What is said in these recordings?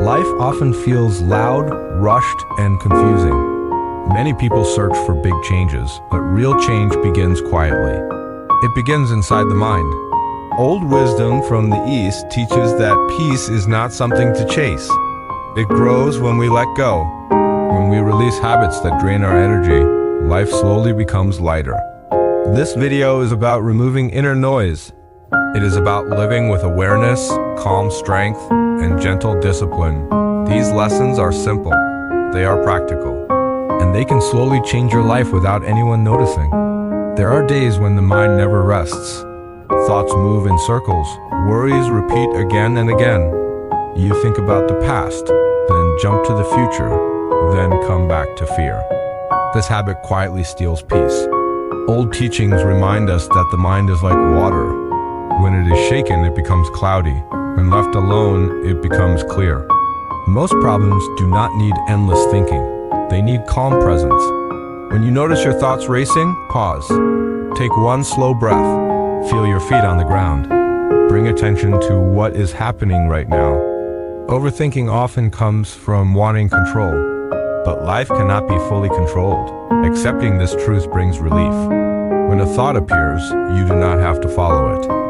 Life often feels loud, rushed, and confusing. Many people search for big changes, but real change begins quietly. It begins inside the mind. Old wisdom from the East teaches that peace is not something to chase. It grows when we let go. When we release habits that drain our energy, life slowly becomes lighter. This video is about removing inner noise. It is about living with awareness, calm strength, and gentle discipline. These lessons are simple, they are practical, and they can slowly change your life without anyone noticing. There are days when the mind never rests. Thoughts move in circles, worries repeat again and again. You think about the past, then jump to the future, then come back to fear. This habit quietly steals peace. Old teachings remind us that the mind is like water. When it is shaken, it becomes cloudy. When left alone, it becomes clear. Most problems do not need endless thinking. They need calm presence. When you notice your thoughts racing, pause. Take one slow breath. Feel your feet on the ground. Bring attention to what is happening right now. Overthinking often comes from wanting control, but life cannot be fully controlled. Accepting this truth brings relief. When a thought appears, you do not have to follow it.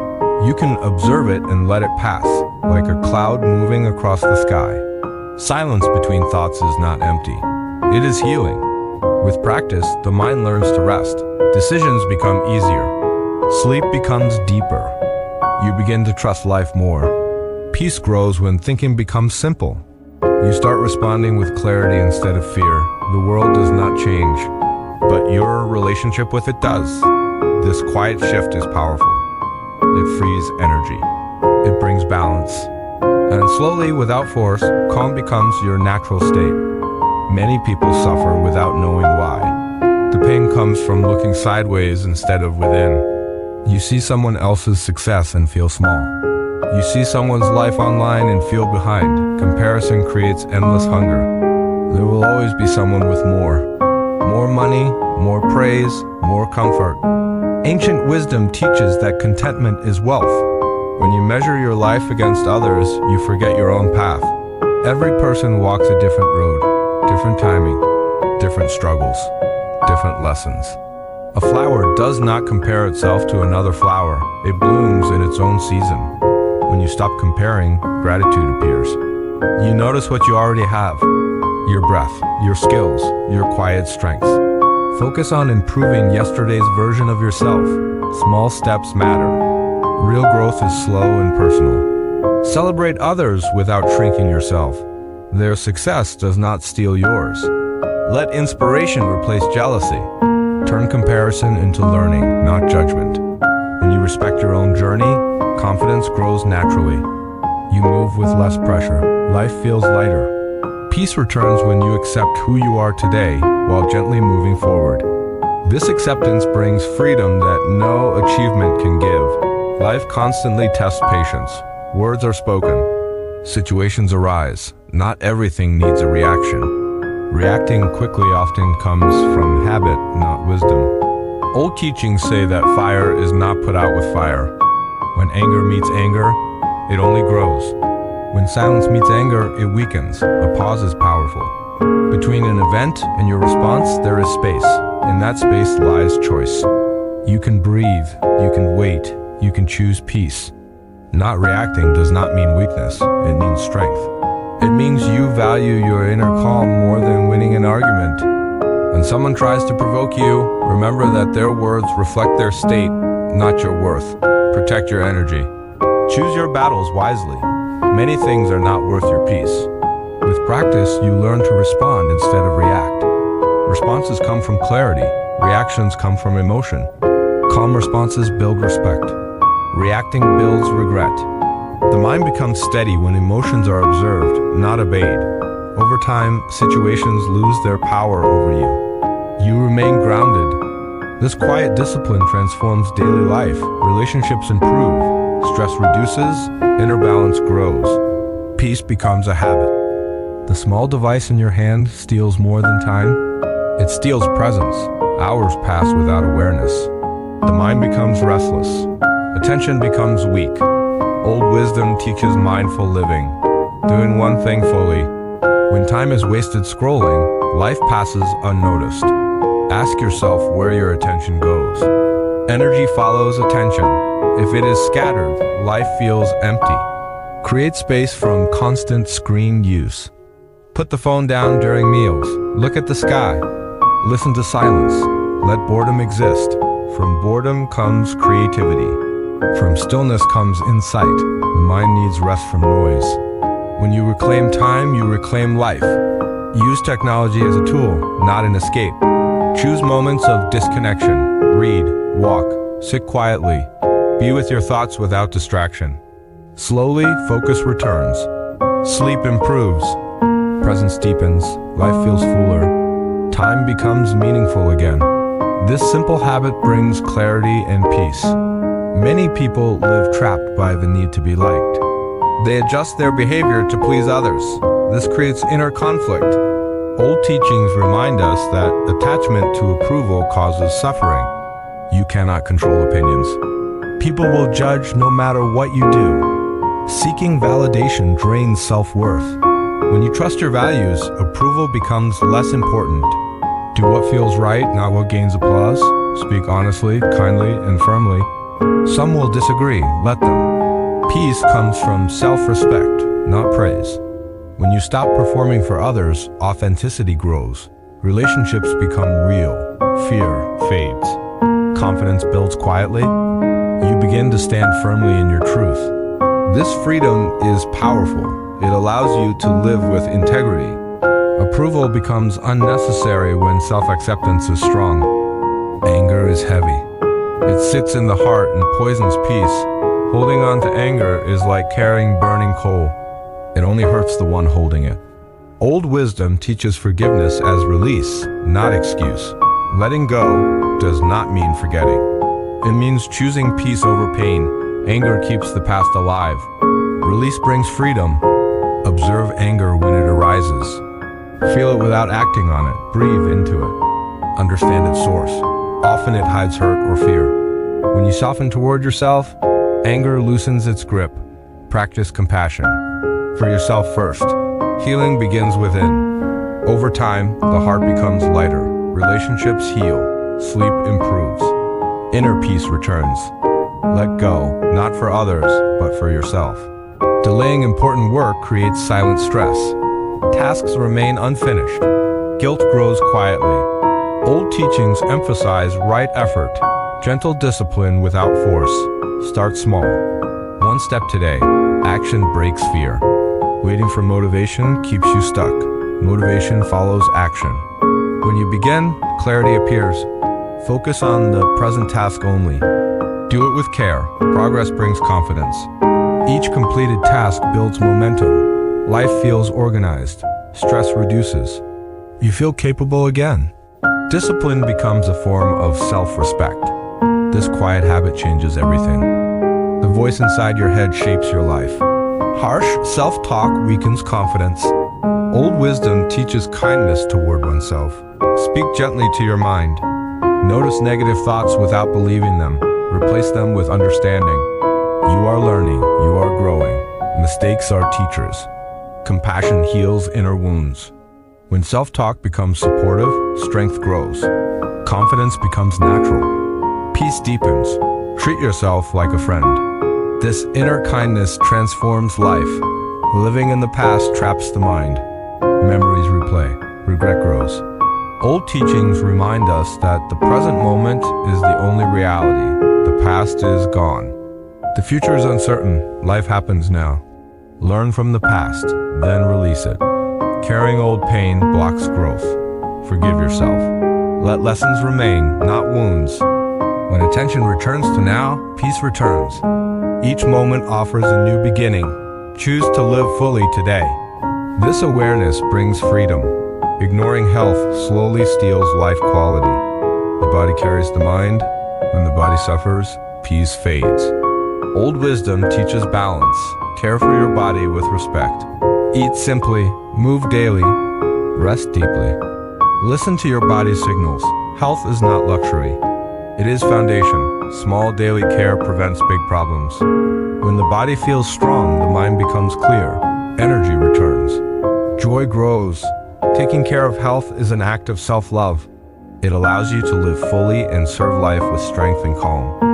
You can observe it and let it pass, like a cloud moving across the sky. Silence between thoughts is not empty. It is healing. With practice, the mind learns to rest. Decisions become easier. Sleep becomes deeper. You begin to trust life more. Peace grows when thinking becomes simple. You start responding with clarity instead of fear. The world does not change, but your relationship with it does. This quiet shift is powerful. It frees energy. It brings balance. And slowly, without force, calm becomes your natural state. Many people suffer without knowing why. The pain comes from looking sideways instead of within. You see someone else's success and feel small. You see someone's life online and feel behind. Comparison creates endless hunger. There will always be someone with more. More money, more praise, more comfort. Ancient wisdom teaches that contentment is wealth. When you measure your life against others, you forget your own path. Every person walks a different road, different timing, different struggles, different lessons. A flower does not compare itself to another flower. It blooms in its own season. When you stop comparing, gratitude appears. You notice what you already have: your breath, your skills, your quiet strengths. Focus on improving yesterday's version of yourself. Small steps matter. Real growth is slow and personal. Celebrate others without shrinking yourself. Their success does not steal yours. Let inspiration replace jealousy. Turn comparison into learning, not judgment. When you respect your own journey, confidence grows naturally. You move with less pressure. Life feels lighter. Peace returns when you accept who you are today while gently moving forward. This acceptance brings freedom that no achievement can give. Life constantly tests patience. Words are spoken. Situations arise. Not everything needs a reaction. Reacting quickly often comes from habit, not wisdom. Old teachings say that fire is not put out with fire. When anger meets anger, it only grows. When silence meets anger, it weakens. A pause is powerful. Between an event and your response, there is space. In that space lies choice. You can breathe, you can wait, you can choose peace. Not reacting does not mean weakness, it means strength. It means you value your inner calm more than winning an argument. When someone tries to provoke you, remember that their words reflect their state, not your worth. Protect your energy. Choose your battles wisely. Many things are not worth your peace. With practice, you learn to respond instead of react. Responses come from clarity. Reactions come from emotion. Calm responses build respect. Reacting builds regret. The mind becomes steady when emotions are observed, not obeyed. Over time, situations lose their power over you. You remain grounded. This quiet discipline transforms daily life. Relationships improve. Stress reduces, inner balance grows. Peace becomes a habit. The small device in your hand steals more than time. It steals presence. Hours pass without awareness. The mind becomes restless. Attention becomes weak. Old wisdom teaches mindful living. doing one thing fully. When time is wasted scrolling, life passes unnoticed. Ask yourself where your attention goes. Energy follows attention. If it is scattered, life feels empty. Create space from constant screen use. Put the phone down during meals. Look at the sky. Listen to silence. Let boredom exist. From boredom comes creativity. From stillness comes insight. The mind needs rest from noise. When you reclaim time, you reclaim life. Use technology as a tool, not an escape. Choose moments of disconnection. Read, walk, sit quietly. Be with your thoughts without distraction. Slowly, focus returns. Sleep improves. Presence deepens. Life feels fuller. Time becomes meaningful again. This simple habit brings clarity and peace. Many people live trapped by the need to be liked. They adjust their behavior to please others. This creates inner conflict. Old teachings remind us that attachment to approval causes suffering. You cannot control opinions. People will judge no matter what you do. Seeking validation drains self-worth. When you trust your values, approval becomes less important. Do what feels right, not what gains applause. Speak honestly, kindly, and firmly. Some will disagree, let them. Peace comes from self-respect, not praise. When you stop performing for others, authenticity grows. Relationships become real. Fear fades. Confidence builds quietly. You begin to stand firmly in your truth. This freedom is powerful. It allows you to live with integrity. Approval becomes unnecessary when self-acceptance is strong. Anger is heavy. It sits in the heart and poisons peace. Holding on to anger is like carrying burning coal. It only hurts the one holding it. Old wisdom teaches forgiveness as release, not excuse. Letting go does not mean forgetting. It means choosing peace over pain. Anger keeps the past alive. Release brings freedom. Observe anger when it arises. Feel it without acting on it. Breathe into it. Understand its source. Often it hides hurt or fear. When you soften toward yourself, anger loosens its grip. Practice compassion. For yourself first. Healing begins within. Over time, the heart becomes lighter. Relationships heal. Sleep improves. Inner peace returns. Let go, not for others, but for yourself. Delaying important work creates silent stress. Tasks remain unfinished. Guilt grows quietly. Old teachings emphasize right effort. Gentle discipline without force. Start small. One step today. Action breaks fear. Waiting for motivation keeps you stuck. Motivation follows action. When you begin, clarity appears. Focus on the present task only. Do it with care. Progress brings confidence. Each completed task builds momentum. Life feels organized. Stress reduces. You feel capable again. Discipline becomes a form of self-respect. This quiet habit changes everything. The voice inside your head shapes your life. Harsh self-talk weakens confidence. Old wisdom teaches kindness toward oneself. Speak gently to your mind. Notice negative thoughts without believing them. Replace them with understanding. You are learning. You are growing. Mistakes are teachers. Compassion heals inner wounds. When self-talk becomes supportive, strength grows. Confidence becomes natural. Peace deepens. Treat yourself like a friend. This inner kindness transforms life. Living in the past traps the mind. Memories replay. Regret grows. Old teachings remind us that the present moment is the only reality. The past is gone. The future is uncertain. Life happens now. Learn from the past, then release it. Carrying old pain blocks growth. Forgive yourself. Let lessons remain, not wounds. When attention returns to now, peace returns. Each moment offers a new beginning. Choose to live fully today. This awareness brings freedom. Ignoring health slowly steals life quality. The body carries the mind. When the body suffers, peace fades. Old wisdom teaches balance. Care for your body with respect. Eat simply, move daily, rest deeply. Listen to your body's signals. Health is not luxury. It is foundation. Small daily care prevents big problems. When the body feels strong, the mind becomes clear. Energy returns. Joy grows. Taking care of health is an act of self-love. It allows you to live fully and serve life with strength and calm.